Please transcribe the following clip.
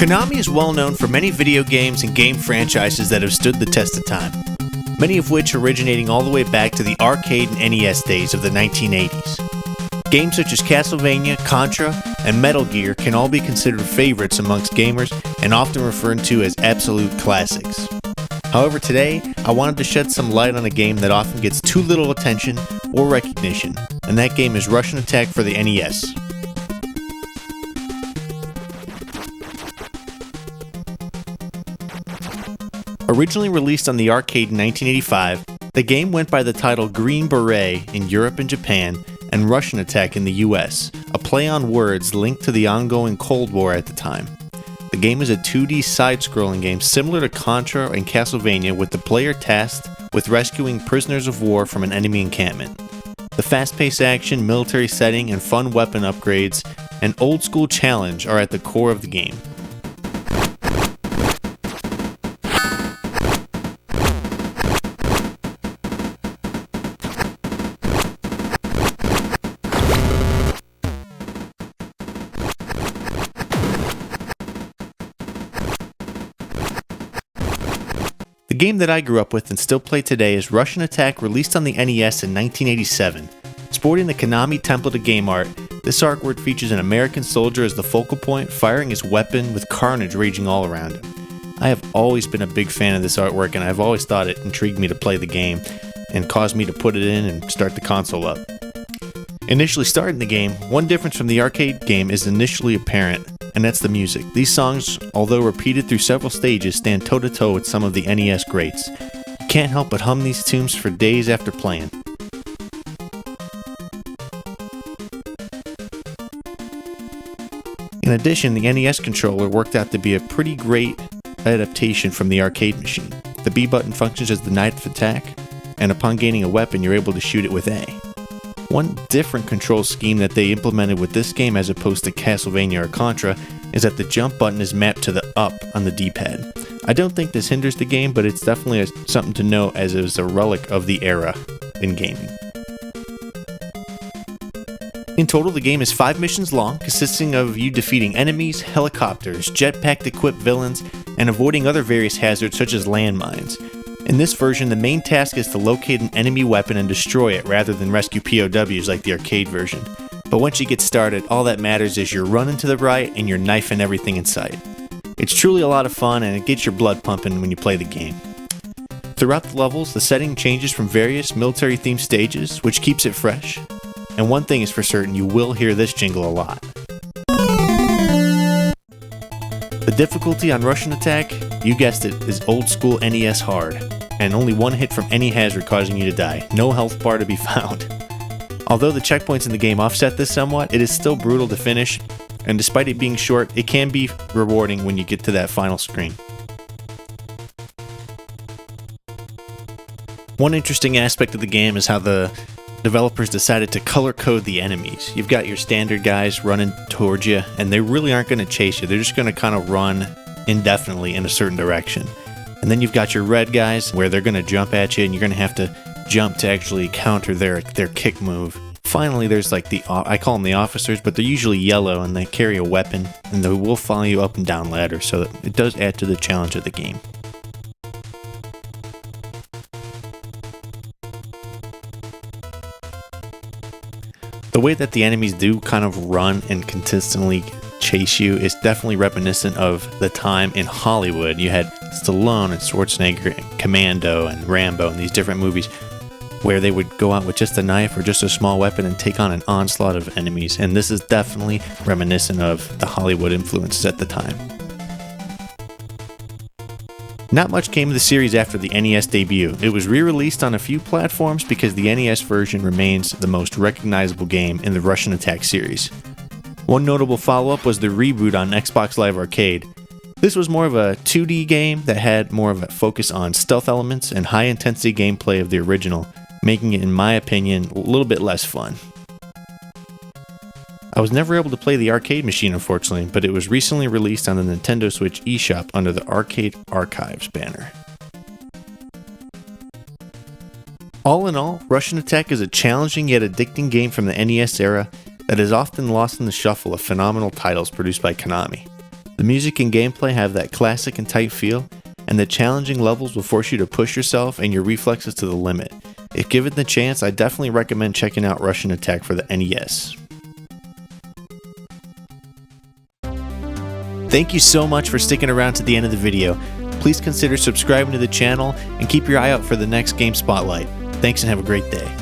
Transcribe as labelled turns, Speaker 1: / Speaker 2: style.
Speaker 1: Konami is well known for many video games and game franchises that have stood the test of time, many of which originating all the way back to the arcade and NES days of the 1980s. Games such as Castlevania, Contra, and Metal Gear can all be considered favorites amongst gamers and often referred to as absolute classics. However, today, I wanted to shed some light on a game that often gets too little attention or recognition, and that game is Russian Attack for the NES. Originally released on the arcade in 1985, the game went by the title Green Beret in Europe and Japan, and Russian Attack in the US, a play on words linked to the ongoing Cold War at the time. The game is a 2D side-scrolling game similar to Contra and Castlevania, with the player tasked with rescuing prisoners of war from an enemy encampment. The fast-paced action, military setting, and fun weapon upgrades, and old-school challenge are at the core of the game. The game that I grew up with and still play today is Russian Attack, released on the NES in 1987. Sporting the Konami template of game art, this artwork features an American soldier as the focal point, firing his weapon with carnage raging all around him. I have always been a big fan of this artwork, and I've always thought it intrigued me to play the game and caused me to put it in and start the console up. Initially starting the game, one difference from the arcade game is initially apparent, and that's the music. These songs, although repeated through several stages, stand toe-to-toe with some of the NES greats. You can't help but hum these tunes for days after playing. In addition, the NES controller worked out to be a pretty great adaptation from the arcade machine. The B button functions as the knife attack, and upon gaining a weapon, you're able to shoot it with A. One different control scheme that they implemented with this game as opposed to Castlevania or Contra is that the jump button is mapped to the up on the D-pad. I don't think this hinders the game, but it's definitely something to note as it was a relic of the era in gaming. In total, the game is 5 missions long, consisting of you defeating enemies, helicopters, jetpack-equipped villains, and avoiding other various hazards such as landmines. In this version, the main task is to locate an enemy weapon and destroy it rather than rescue POWs like the arcade version. But once you get started, all that matters is you're running to the right and you're knifing everything in sight. It's truly a lot of fun, and it gets your blood pumping when you play the game. Throughout the levels, the setting changes from various military-themed stages, which keeps it fresh. And one thing is for certain, you will hear this jingle a lot. The difficulty on Russian Attack, you guessed it, is old school NES hard, and only one hit from any hazard causing you to die. No health bar to be found. Although the checkpoints in the game offset this somewhat, it is still brutal to finish, and despite it being short, it can be rewarding when you get to that final screen. One interesting aspect of the game is how the developers decided to color code the enemies. You've got your standard guys running towards you, and they really aren't going to chase you. They're just going to kind of run indefinitely in a certain direction. And then you've got your red guys where they're going to jump at you, and you're going to have to jump to actually counter their kick move. Finally, there's like I call them the officers, but they're usually yellow and they carry a weapon, and they will follow you up and down ladders, so it does add to the challenge of the game. The way that the enemies do kind of run and consistently chase you is definitely reminiscent of the time in Hollywood. You had Stallone and Schwarzenegger and Commando and Rambo and these different movies where they would go out with just a knife or just a small weapon and take on an onslaught of enemies. And this is definitely reminiscent of the Hollywood influences at the time. Not much came of the series after the NES debut. It was re-released on a few platforms because the NES version remains the most recognizable game in the Russian Attack series. One notable follow-up was the reboot on Xbox Live Arcade. This was more of a 2D game that had more of a focus on stealth elements and high-intensity gameplay of the original, making it, in my opinion, a little bit less fun. I was never able to play the arcade machine, unfortunately, but it was recently released on the Nintendo Switch eShop under the Arcade Archives banner. All in all, Russian Attack is a challenging yet addicting game from the NES era that is often lost in the shuffle of phenomenal titles produced by Konami. The music and gameplay have that classic and tight feel, and the challenging levels will force you to push yourself and your reflexes to the limit. If given the chance, I definitely recommend checking out Russian Attack for the NES. Thank you so much for sticking around to the end of the video. Please consider subscribing to the channel and keep your eye out for the next Game Spotlight. Thanks and have a great day.